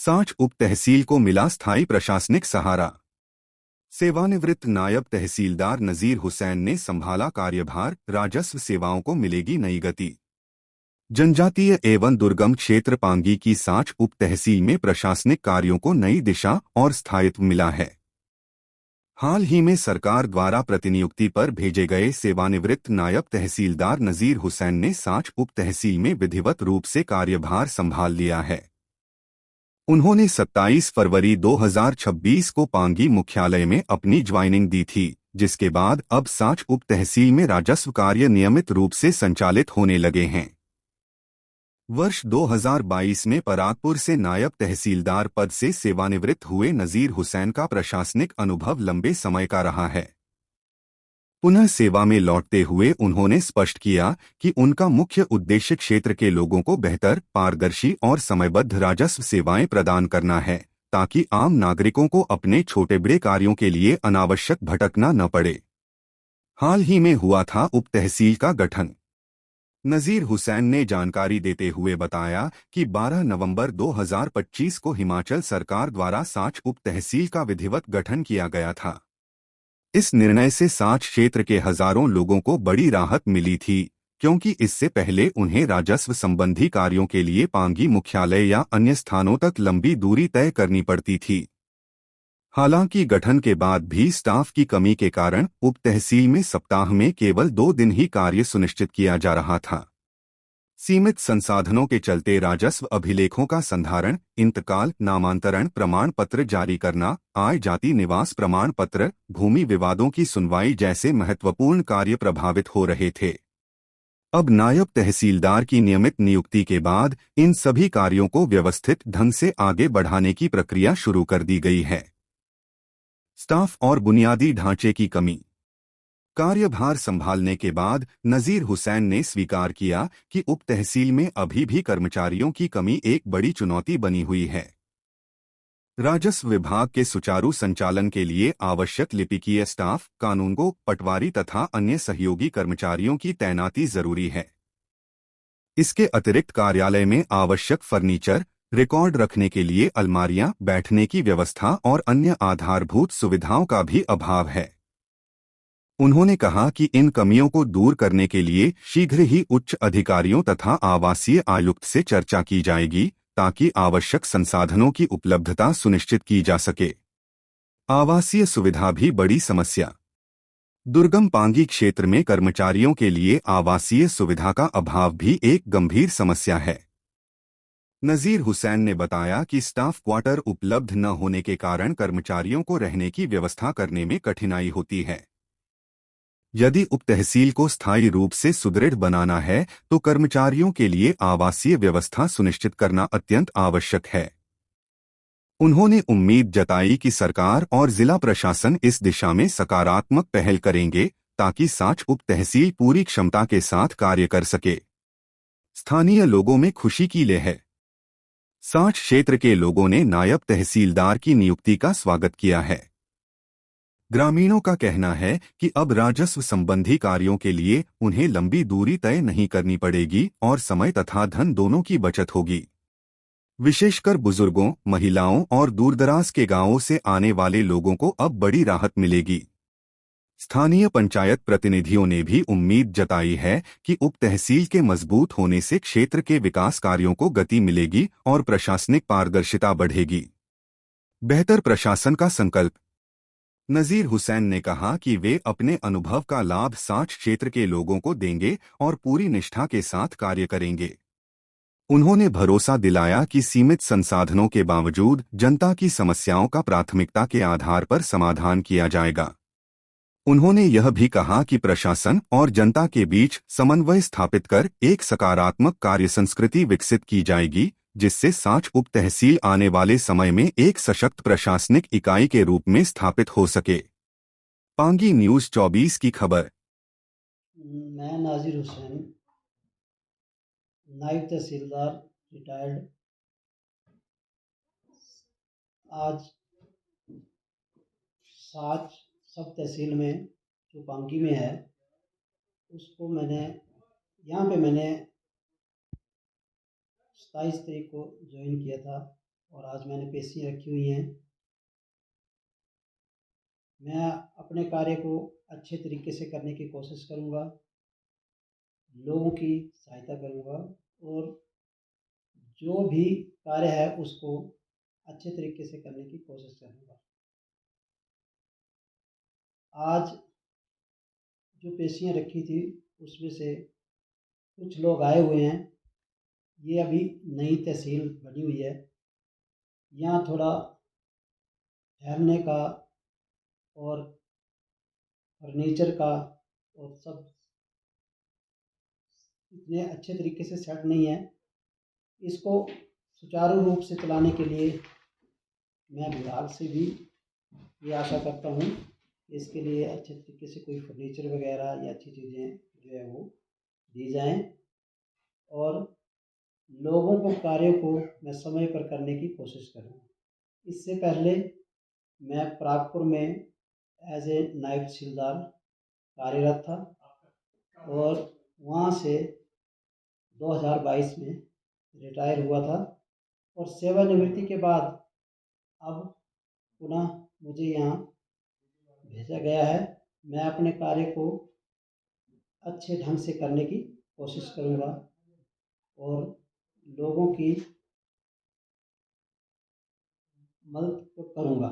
साँच उप तहसील को मिला स्थायी प्रशासनिक सहारा। सेवानिवृत्त नायब तहसीलदार नजीर हुसैन ने संभाला कार्यभार, राजस्व सेवाओं को मिलेगी नई गति। जनजातीय एवं दुर्गम क्षेत्र पांगी की साँच उप तहसील में प्रशासनिक कार्यों को नई दिशा और स्थायित्व मिला है। हाल ही में सरकार द्वारा प्रतिनियुक्ति पर भेजे गए सेवानिवृत्त नायब तहसीलदार नजीर हुसैन ने साँच उप तहसील में विधिवत रूप से कार्यभार संभाल लिया है। उन्होंने 27 फरवरी 2026 को पांगी मुख्यालय में अपनी ज्वाइनिंग दी थी, जिसके बाद अब साँच उप तहसील में राजस्व कार्य नियमित रूप से संचालित होने लगे हैं। वर्ष 2022 में परागपुर से नायब तहसीलदार पद से सेवानिवृत्त हुए नजीर हुसैन का प्रशासनिक अनुभव लंबे समय का रहा है। पुनः सेवा में लौटते हुए उन्होंने स्पष्ट किया कि उनका मुख्य उद्देश्य क्षेत्र के लोगों को बेहतर, पारदर्शी और समयबद्ध राजस्व सेवाएं प्रदान करना है, ताकि आम नागरिकों को अपने छोटे बड़े कार्यों के लिए अनावश्यक भटकना न पड़े। हाल ही में हुआ था उप तहसील का गठन। नजीर हुसैन ने जानकारी देते हुए बताया कि 12 नवंबर 2025 को हिमाचल सरकार द्वारा साँच उप तहसील का विधिवत गठन किया गया था। इस निर्णय से साँच क्षेत्र के हजारों लोगों को बड़ी राहत मिली थी, क्योंकि इससे पहले उन्हें राजस्व संबंधी कार्यों के लिए पांगी मुख्यालय या अन्य स्थानों तक लंबी दूरी तय करनी पड़ती थी। हालांकि गठन के बाद भी स्टाफ की कमी के कारण उप तहसील में सप्ताह में केवल 2 दिन ही कार्य सुनिश्चित किया जा रहा था। सीमित संसाधनों के चलते राजस्व अभिलेखों का संधारण, इंतकाल, नामांतरण प्रमाण पत्र जारी करना, आय जाति निवास प्रमाण पत्र, भूमि विवादों की सुनवाई जैसे महत्वपूर्ण कार्य प्रभावित हो रहे थे। अब नायब तहसीलदार की नियमित नियुक्ति के बाद इन सभी कार्यों को व्यवस्थित ढंग से आगे बढ़ाने की प्रक्रिया शुरू कर दी गई है। स्टाफ और बुनियादी ढांचे की कमी। कार्यभार संभालने के बाद नजीर हुसैन ने स्वीकार किया कि उप तहसील में अभी भी कर्मचारियों की कमी एक बड़ी चुनौती बनी हुई है। राजस्व विभाग के सुचारू संचालन के लिए आवश्यक लिपिकीय स्टाफ, कानूनगो, पटवारी तथा अन्य सहयोगी कर्मचारियों की तैनाती जरूरी है। इसके अतिरिक्त कार्यालय में आवश्यक फर्नीचर, रिकॉर्ड रखने के लिए अलमारियां, बैठने की व्यवस्था और अन्य आधारभूत सुविधाओं का भी अभाव है। उन्होंने कहा कि इन कमियों को दूर करने के लिए शीघ्र ही उच्च अधिकारियों तथा आवासीय आयुक्त से चर्चा की जाएगी, ताकि आवश्यक संसाधनों की उपलब्धता सुनिश्चित की जा सके। आवासीय सुविधा भी बड़ी समस्या। दुर्गम पांगी क्षेत्र में कर्मचारियों के लिए आवासीय सुविधा का अभाव भी एक गंभीर समस्या है। नजीर हुसैन ने बताया कि स्टाफ क्वार्टर उपलब्ध न होने के कारण कर्मचारियों को रहने की व्यवस्था करने में कठिनाई होती है। यदि उप तहसील को स्थायी रूप से सुदृढ़ बनाना है तो कर्मचारियों के लिए आवासीय व्यवस्था सुनिश्चित करना अत्यंत आवश्यक है। उन्होंने उम्मीद जताई कि सरकार और जिला प्रशासन इस दिशा में सकारात्मक पहल करेंगे, ताकि साँच उप तहसील पूरी क्षमता के साथ कार्य कर सके। स्थानीय लोगों में खुशी की लहर है। साँच क्षेत्र के लोगों ने नायब तहसीलदार की नियुक्ति का स्वागत किया है। ग्रामीणों का कहना है कि अब राजस्व संबंधी कार्यों के लिए उन्हें लंबी दूरी तय नहीं करनी पड़ेगी और समय तथा धन दोनों की बचत होगी। विशेषकर बुजुर्गों, महिलाओं और दूरदराज के गांवों से आने वाले लोगों को अब बड़ी राहत मिलेगी। स्थानीय पंचायत प्रतिनिधियों ने भी उम्मीद जताई है कि उप तहसील के मजबूत होने से क्षेत्र के विकास कार्यों को गति मिलेगी और प्रशासनिक पारदर्शिता बढ़ेगी। बेहतर प्रशासन का संकल्प। नजीर हुसैन ने कहा कि वे अपने अनुभव का लाभ साँच क्षेत्र के लोगों को देंगे और पूरी निष्ठा के साथ कार्य करेंगे। उन्होंने भरोसा दिलाया कि सीमित संसाधनों के बावजूद जनता की समस्याओं का प्राथमिकता के आधार पर समाधान किया जाएगा। उन्होंने यह भी कहा कि प्रशासन और जनता के बीच समन्वय स्थापित कर एक सकारात्मक कार्य संस्कृति विकसित की जाएगी, जिससे साँच उप तहसील आने वाले समय में एक सशक्त प्रशासनिक इकाई के रूप में स्थापित हो सके। पांगी न्यूज़ 24 की खबर। मैं नाजिर हुसैन, नायब तहसीलदार रिटायर्ड, आज साँच सब तहसील में जो पांगी में है उसको मैंने 27 तारीख को ज्वाइन किया था और आज मैंने पेशियाँ रखी हुई हैं। मैं अपने कार्य को अच्छे तरीके से करने की कोशिश करूँगा, लोगों की सहायता करूँगा और जो भी कार्य है उसको अच्छे तरीके से करने की कोशिश करूँगा। आज जो पेशियाँ रखी थी उसमें से कुछ लोग आए हुए हैं। ये अभी नई तहसील बनी हुई है। यहाँ थोड़ा ठहरने का और फर्नीचर का और सब इतने अच्छे तरीके से सेट नहीं है। इसको सुचारू रूप से चलाने के लिए मैं विभाग से भी ये आशा करता हूँ कि इसके लिए अच्छे तरीके से कोई फर्नीचर वगैरह या अच्छी चीज़ें जो है वो दी जाएँ और लोगों को कार्य को मैं समय पर करने की कोशिश करूँ। इससे पहले मैं परागपुर में एज ए नायब तहसीलदार कार्यरत था और वहाँ से 2022 में रिटायर हुआ था और सेवानिवृत्ति के बाद अब पुनः मुझे यहाँ भेजा गया है। मैं अपने कार्य को अच्छे ढंग से करने की कोशिश करूँगा और लोगों की मदद करूँगा।